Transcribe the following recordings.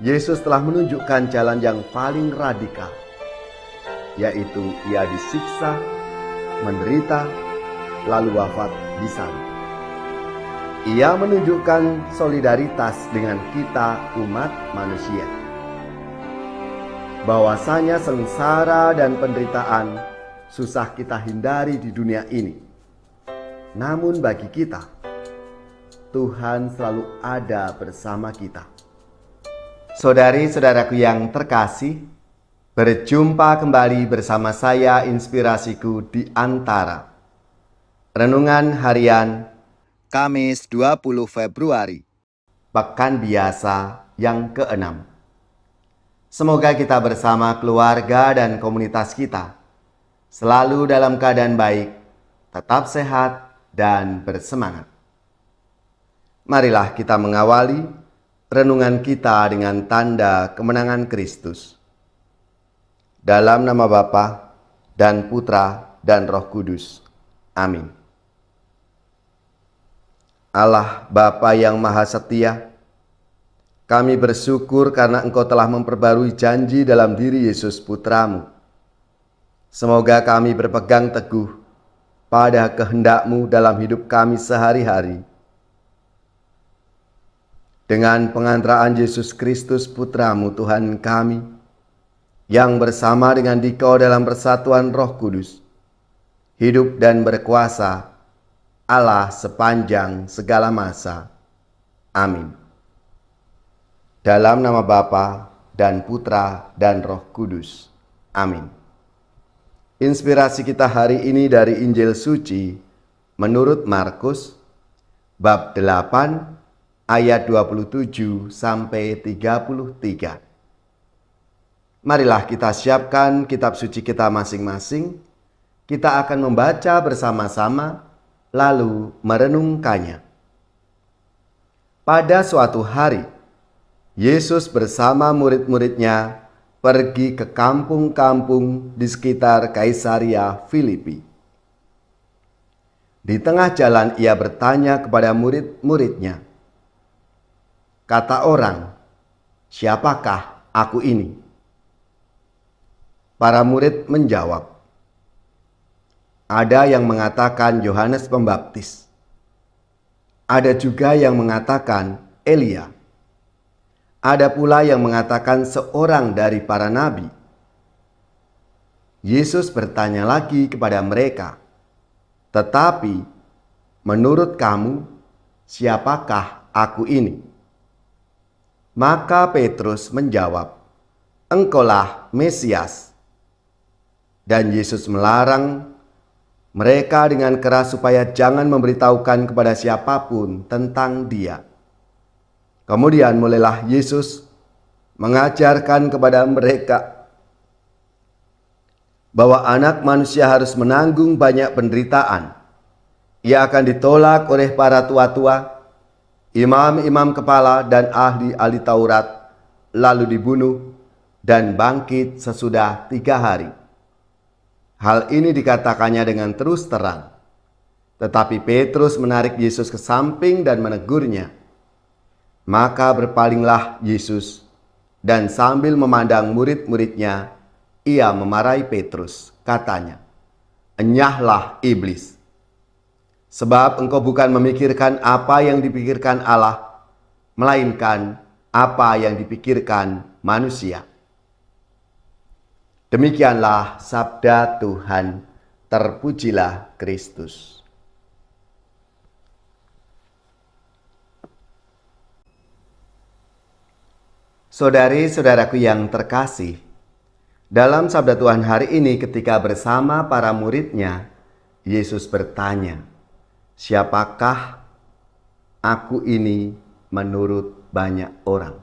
Yesus telah menunjukkan jalan yang paling radikal, yaitu Ia disiksa, menderita, lalu wafat di salib. Ia menunjukkan solidaritas dengan kita umat manusia. Bahwasanya sengsara dan penderitaan susah kita hindari di dunia ini. Namun bagi kita, Tuhan selalu ada bersama kita. Saudari-saudaraku yang terkasih, berjumpa kembali bersama saya Inspirasiku di Antara. Renungan harian Kamis 20 Februari, Pekan Biasa yang ke-6. Semoga kita bersama keluarga dan komunitas kita selalu dalam keadaan baik, tetap sehat dan bersemangat. Marilah kita mengawali renungan kita dengan tanda kemenangan Kristus. Dalam nama Bapa dan Putra dan Roh Kudus. Amin. Allah Bapa yang Maha Setia, kami bersyukur karena Engkau telah memperbarui janji dalam diri Yesus Putramu. Semoga kami berpegang teguh pada kehendak-Mu dalam hidup kami sehari-hari. Dengan pengantaraan Yesus Kristus Putramu Tuhan kami, yang bersama dengan Dikau dalam persatuan Roh Kudus, hidup dan berkuasa Allah sepanjang segala masa. Amin. Dalam nama Bapa dan Putra dan Roh Kudus. Amin. Inspirasi kita hari ini dari Injil Suci menurut Markus bab 8 ayat 27 sampai 33. Marilah kita siapkan kitab suci kita masing-masing. Kita akan membaca bersama-sama lalu merenungkannya. Pada suatu hari, Yesus bersama murid-muridnya pergi ke kampung-kampung di sekitar Kaisaria Filipi. Di tengah jalan ia bertanya kepada murid-muridnya, "Kata orang, siapakah aku ini?" Para murid menjawab, "Ada yang mengatakan Yohanes Pembaptis. Ada juga yang mengatakan Elia. Ada pula yang mengatakan seorang dari para nabi." Yesus bertanya lagi kepada mereka, "Tetapi menurut kamu, siapakah aku ini?" Maka Petrus menjawab, "Engkaulah Mesias." Dan Yesus melarang mereka dengan keras supaya jangan memberitahukan kepada siapapun tentang Dia. Kemudian mulailah Yesus mengajarkan kepada mereka bahwa Anak Manusia harus menanggung banyak penderitaan. Ia akan ditolak oleh para tua-tua, imam-imam kepala dan ahli-ahli Taurat, lalu dibunuh dan bangkit sesudah 3 hari. Hal ini dikatakannya dengan terus terang. Tetapi Petrus menarik Yesus ke samping dan menegurnya. Maka berpalinglah Yesus, dan sambil memandang murid-muridnya, ia memarahi Petrus. Katanya, "Enyahlah iblis. Sebab engkau bukan memikirkan apa yang dipikirkan Allah, melainkan apa yang dipikirkan manusia." Demikianlah sabda Tuhan. Terpujilah Kristus. Saudari-saudaraku yang terkasih, dalam sabda Tuhan hari ini ketika bersama para muridnya, Yesus bertanya, "Siapakah aku ini menurut banyak orang?"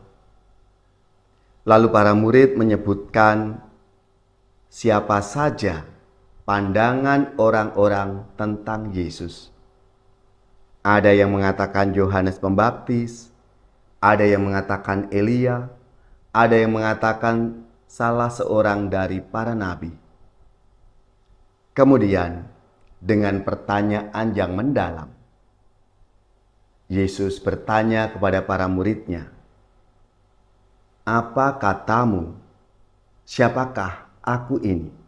Lalu para murid menyebutkan siapa saja pandangan orang-orang tentang Yesus. Ada yang mengatakan Yohanes Pembaptis, ada yang mengatakan Elia, ada yang mengatakan salah seorang dari para nabi. Kemudian, dengan pertanyaan yang mendalam, Yesus bertanya kepada para muridnya, apa katamu? Siapakah aku ini?"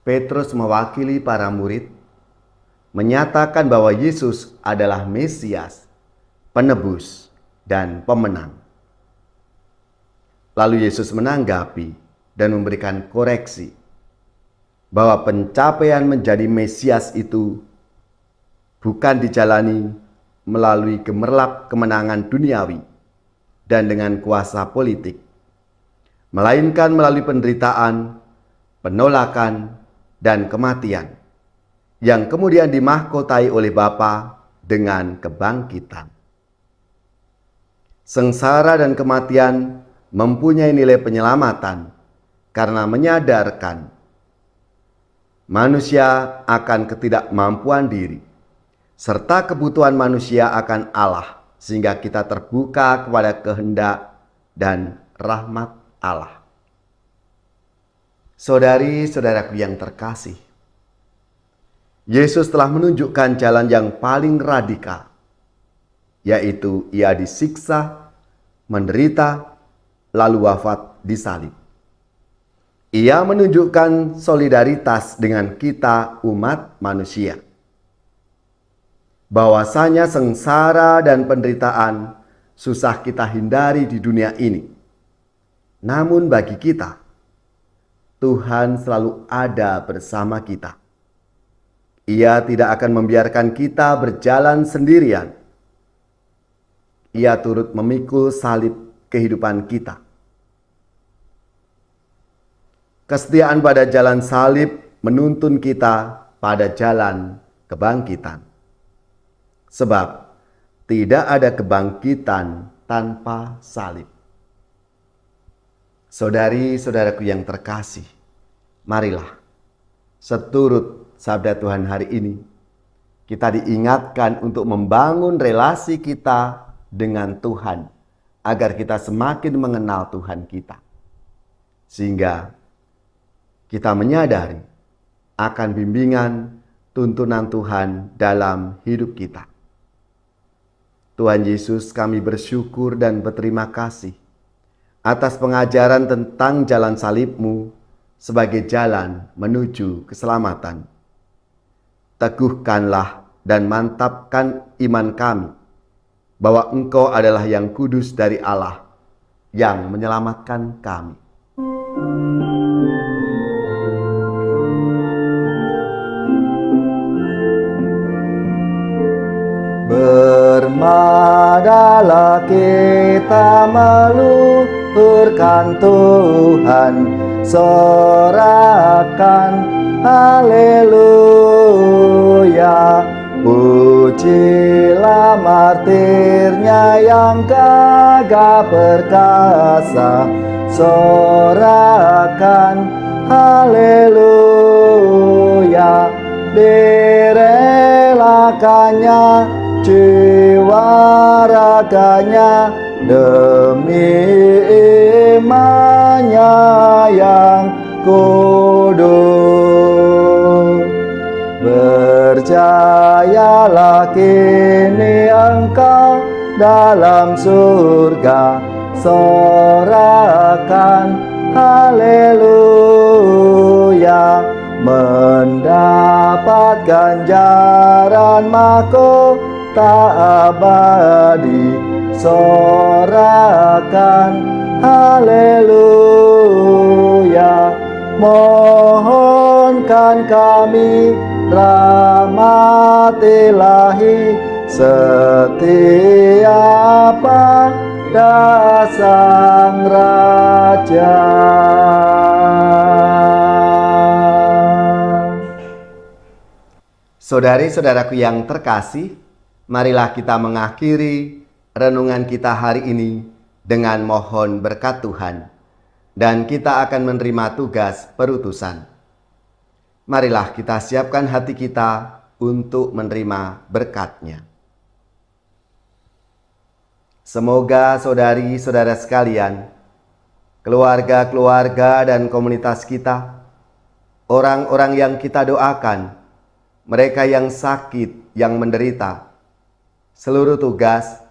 Petrus mewakili para murid, menyatakan bahwa Yesus adalah Mesias, penebus, dan pemenang. Lalu Yesus menanggapi dan memberikan koreksi bahwa pencapaian menjadi Mesias itu bukan dijalani melalui gemerlap kemenangan duniawi dan dengan kuasa politik, melainkan melalui penderitaan, penolakan, dan kematian yang kemudian dimahkotai oleh Bapa dengan kebangkitan. Sengsara dan kematian mempunyai nilai penyelamatan karena menyadarkan manusia akan ketidakmampuan diri serta kebutuhan manusia akan Allah, sehingga kita terbuka kepada kehendak dan rahmat Allah. Saudari-saudaraku yang terkasih, Yesus telah menunjukkan jalan yang paling radikal, yaitu Ia disiksa, menderita, lalu wafat di salib. Ia menunjukkan solidaritas dengan kita umat manusia, bahwasanya sengsara dan penderitaan susah kita hindari di dunia ini. Namun bagi kita, Tuhan selalu ada bersama kita. Ia tidak akan membiarkan kita berjalan sendirian. Ia turut memikul salib kehidupan kita. Kesetiaan pada jalan salib menuntun kita pada jalan kebangkitan. Sebab tidak ada kebangkitan tanpa salib. Saudari-saudaraku yang terkasih, marilah seturut sabda Tuhan hari ini, kita diingatkan untuk membangun relasi kita dengan Tuhan, agar kita semakin mengenal Tuhan kita. Sehingga kita menyadari akan bimbingan tuntunan Tuhan dalam hidup kita. Tuhan Yesus, kami bersyukur dan berterima kasih atas pengajaran tentang jalan salib-Mu sebagai jalan menuju keselamatan. Teguhkanlah dan mantapkan iman kami bahwa Engkau adalah yang kudus dari Allah yang menyelamatkan kami. Bermadalah kita meluhurkan Tuhan, sorakan haleluya. Pujilah martirnya yang gagah perkasa, sorakan haleluya. Direlakannya jiwa raganya demi imannya yang kudus. Berjayalah kini engkau dalam surga, sorakan haleluya. Mendapat ganjaran mahkota abadi, sorakan haleluya. Mohonkan kami rahmat ilahi setiap pada Sang Raja. Saudari-saudaraku yang terkasih, marilah kita mengakhiri renungan kita hari ini dengan mohon berkat Tuhan, dan kita akan menerima tugas perutusan. Marilah kita siapkan hati kita untuk menerima berkat-Nya. Semoga saudari-saudara sekalian, keluarga-keluarga dan komunitas kita, orang-orang yang kita doakan, mereka yang sakit, yang menderita, seluruh tugas,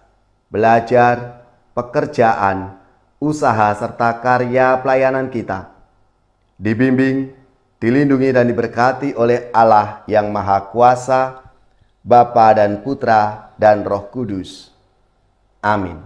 belajar, pekerjaan, usaha, serta karya pelayanan kita. Dibimbing, dilindungi dan diberkati oleh Allah yang Maha Kuasa, Bapa dan Putra dan Roh Kudus. Amin.